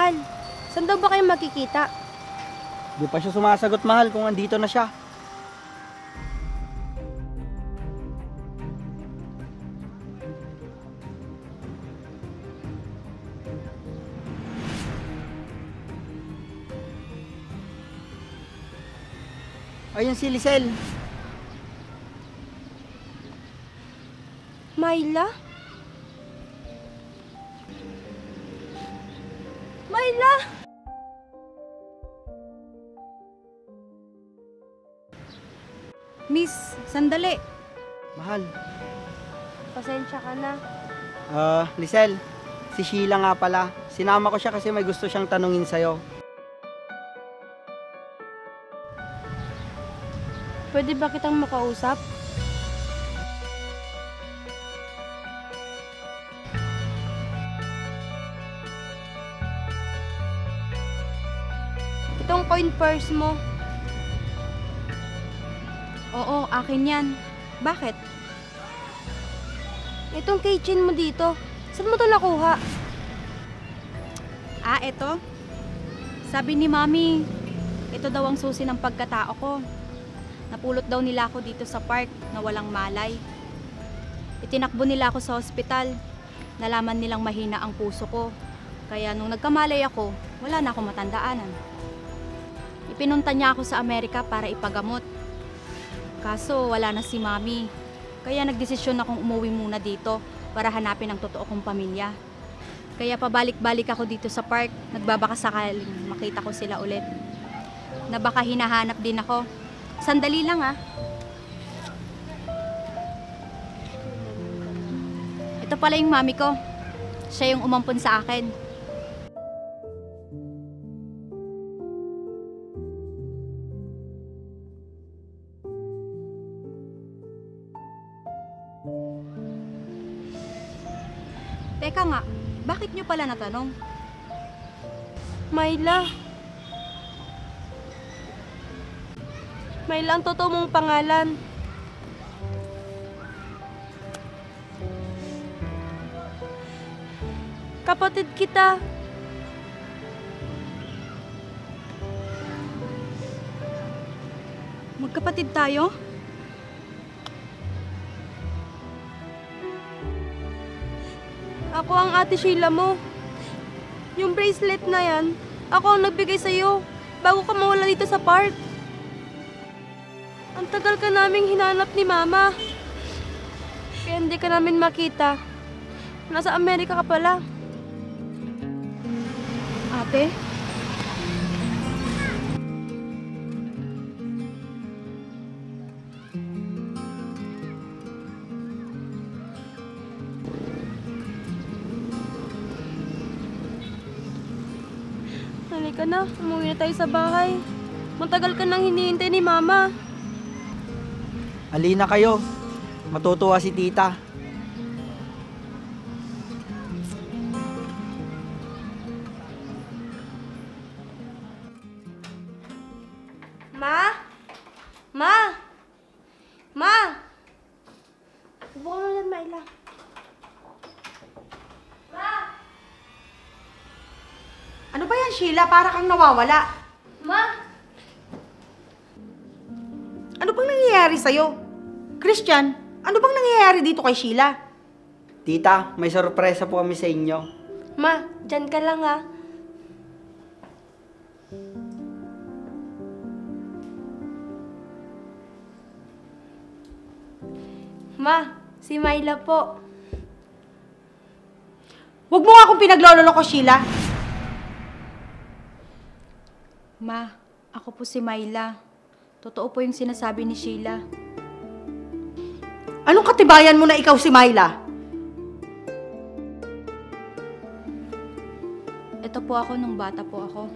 Mahal, saan daw ba kayo magkikita? Di pa siya sumasagot, mahal, kung andito na siya. Ayun si Lisel. Myla? Myla! Miss, sandali. Mahal. Pasensya ka na. Lisel, si Sheila nga pala. Sinama ko siya kasi may gusto siyang tanungin sa'yo. Pwede ba kitang makausap? Itong coin purse mo. Oo, akin yan. Bakit? Itong keychain mo dito. Saan mo to nakuha? Eto. Sabi ni Mami, ito daw ang susi ng pagkatao ko. Napulot daw nila ako dito sa park na walang malay. Itinakbo nila ako sa ospital. Nalaman nilang mahina ang puso ko. Kaya nung nagkamalay ako, wala na akong matandaanan. Ipinunta niya ako sa Amerika para ipagamot. Kaso wala na si Mami. Kaya nagdesisyon akong umuwi muna dito para hanapin ang totoo kong pamilya. Kaya pabalik-balik ako dito sa park. Nagbabaka sakaling makita ko sila ulit. Na baka hinahanap din ako. Sandali lang Ito pala yung mami ko. Siya yung umampon sa akin. Teka nga, bakit nyo pala natanong? Myla. Myla, ang totoo mong pangalan. Kapatid kita. Magkapatid tayo? Ako ang ate Sheila mo. Yung bracelet na yan, ako ang nagbigay sa'yo bago ka mawala dito sa park. Ang tagal ka naming hinanap ni Mama. Kaya hindi ka namin makita. Nasa Amerika ka pala. Ate? Halika na, umuwi na tayo sa bahay. Matagal ka nang hinihintay ni Mama. Alina kayo. Matutuwa si tita. Ma? Ma? Ma? Upo ka muna, Myla. Ma? Ano ba yan, Sheila? Para kang nawawala. Ma? Ano bang nangyayari sa'yo? Christian, ano bang nangyayari dito kay Sheila? Tita, may sorpresa po kami sa inyo. Ma, dyan ka lang ha. Ma, si Myla po. Huwag mo nga akong pinagloloko, Sheila. Ma, ako po si Myla. Totoo po yung sinasabi ni Sheila. Anong katibayan mo na ikaw si Myla? Ito po ako nung bata po ako.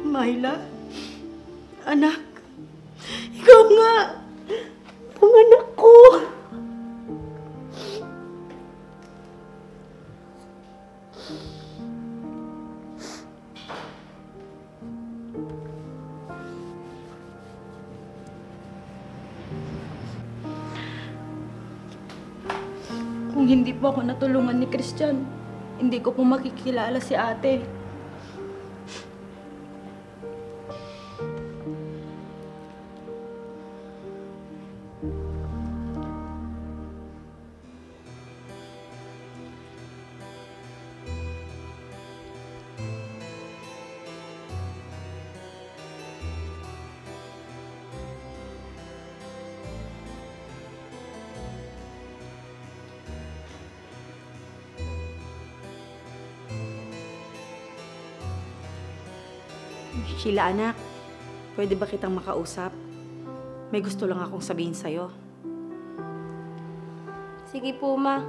Myla? Anak? Ikaw nga! Panganak ko! Kung hindi po ako natulungan ni Christian, hindi ko po makikilala si ate. Sheila, anak, pwede ba kitang makausap? May gusto lang akong sabihin sa'yo. Sige po, Ma.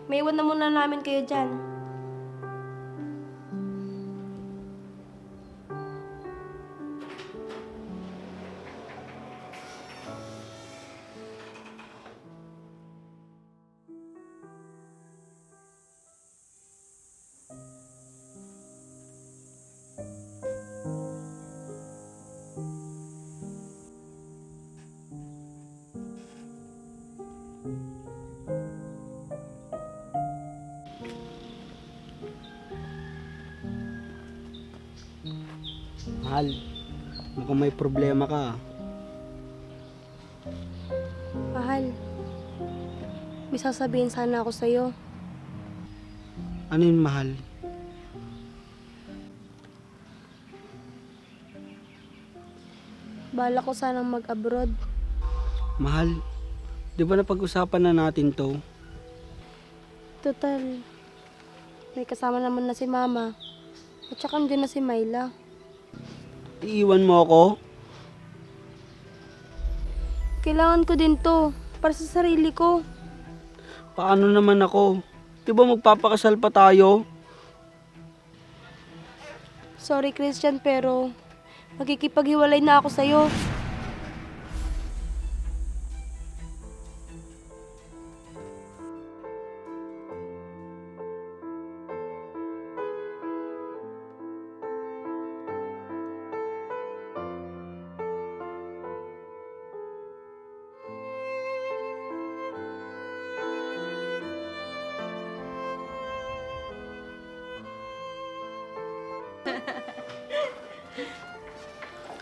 May iwan na muna namin kayo dyan. Mahal, mukhang may problema ka. Mahal, may sasabihin sana ako sa'yo. Ano yun, mahal? Bala ko sanang mag-abroad. Mahal, di ba napag-usapan na natin to? Total, may kasama naman na si Mama. At saka andyan na si Myla. Iiwan mo ako? Kailangan ko din to, para sa sarili ko. Paano naman ako? Di ba magpapakasal pa tayo? Sorry, Christian, pero magkikipaghiwalay na ako sa'yo.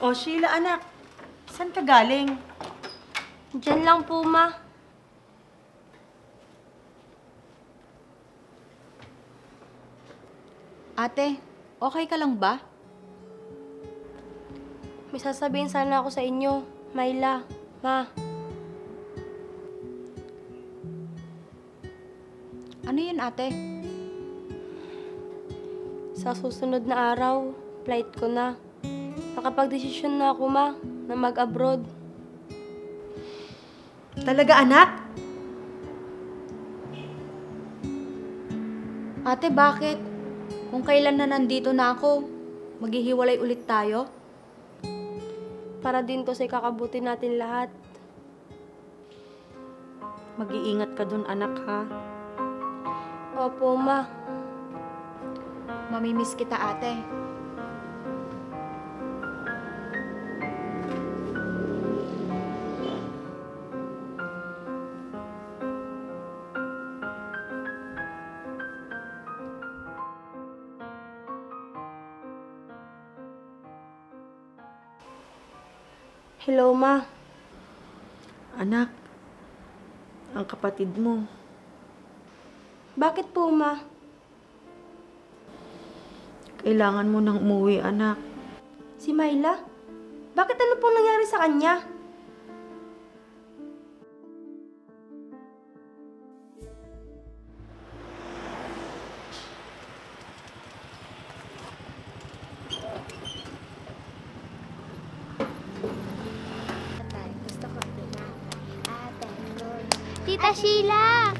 O, Sheila, anak, saan ka galing? Diyan lang po, Ma. Ate, okay ka lang ba? May sasabihin sana ako sa inyo, Myla, Ma. Ano yun, ate? Sa susunod na araw, flight ko na. Nakapag-desisyon na ako, Ma, na mag-abroad. Talaga, anak? Ate, bakit? Kung kailan na nandito na ako, maghihiwalay ulit tayo? Para din to sa ikakabuti natin lahat. Mag-iingat ka dun, anak, ha? Opo, Ma. Mamimiss kita, ate. Hello, Ma. Anak, ang kapatid mo, Bakit po, Ma? kailangan mo nang umuwi, anak. Si Myla? Bakit ano pong nangyari sa kanya? Gusto ko na. Tita Sheila!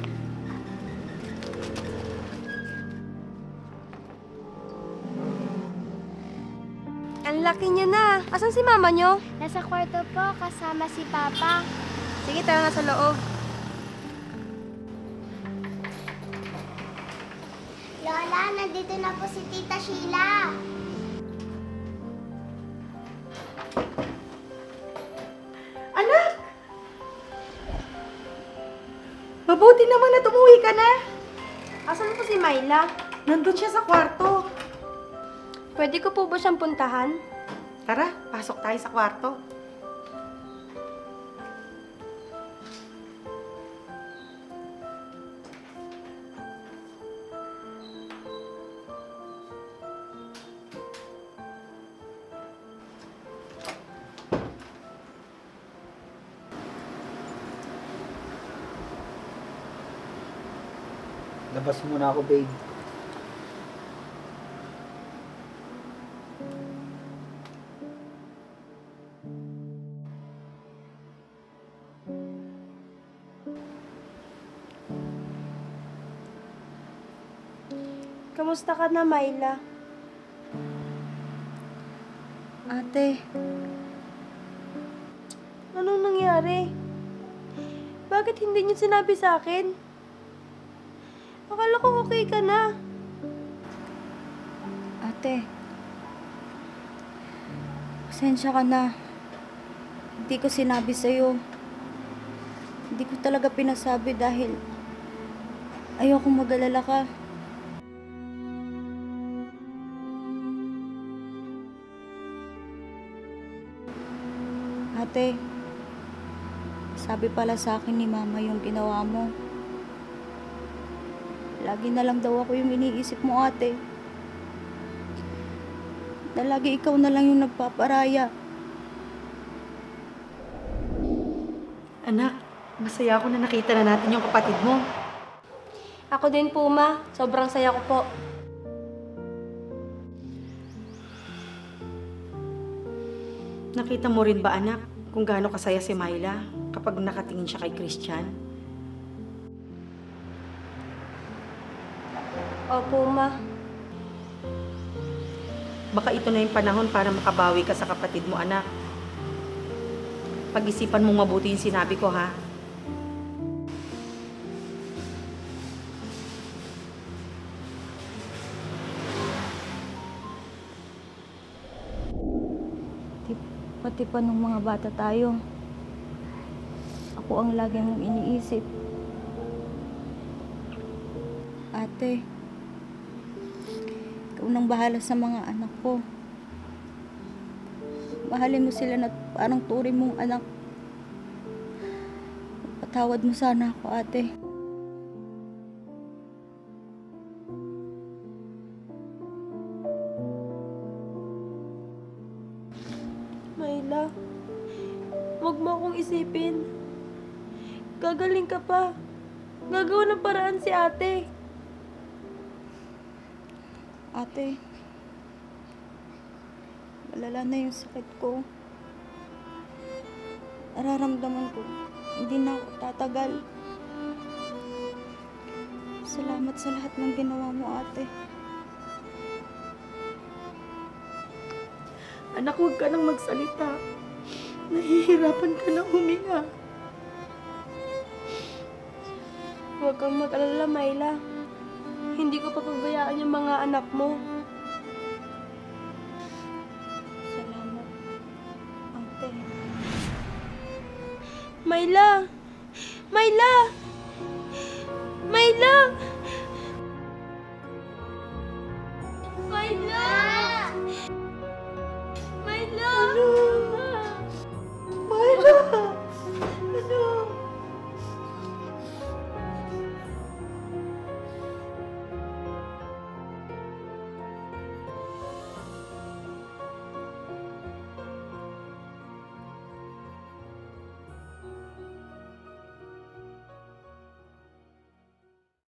Ang laki niya na. Asan si Mama niyo? Nasa kwarto po kasama si Papa. Sige, tara na sa loob. Lola, nandito na po si Tita Sheila. Anak! Mabuti naman at umuwi ka na. Asan po si Myla? Nandun siya sa kwarto. Pwede ko po ba siyang puntahan? Tara, pasok tayo sa kwarto. Labas muna ako, babe. Kamusta ka na, Myla? Ate, Anong nangyari? Bakit hindi niyo sinabi sa akin? Akala ko okay ka na. ate. Pasensya ka na. Hindi ko sinabi sa'yo. Hindi ko talaga pinasabi dahil ayokong mag-alala ka. Ate, sabi pala sa akin ni Mama yung ginawa mo. Lagi na lang daw ako yung iniisip mo, ate. Na lagi ikaw na lang yung nagpaparaya. Anak, masaya ako na nakita na natin yung kapatid mo. Ako din po, Ma. Sobrang saya ko po. Nakita mo rin ba, anak, kung gaano kasaya si Myla kapag nakatingin siya kay Christian? Opo, Ma. Baka ito na yung panahon para makabawi ka sa kapatid mo, anak. Pag-isipan mong mabuti yung sinabi ko, ha? Pati pa nung mga bata tayo. Ako ang lagi mong iniisip. Ate, ikaw nang bahala sa mga anak ko. Mahalin mo sila na parang turing mong anak. Patawad mo sana ako, ate. Myla, huwag mo akong isipin. Gagaling ka pa. Gagawa ng paraan si ate. Ate, malala na yung sakit ko. Nararamdaman ko, hindi na ako tatagal. Salamat sa lahat ng ginawa mo, ate. Anak, huwag ka nang magsalita. Nahihirapan ka na huminga. Huwag kang mag-alala, Myla. Hindi ko papabayaan yung mga anak mo. Salamat, ate. Myla! Myla!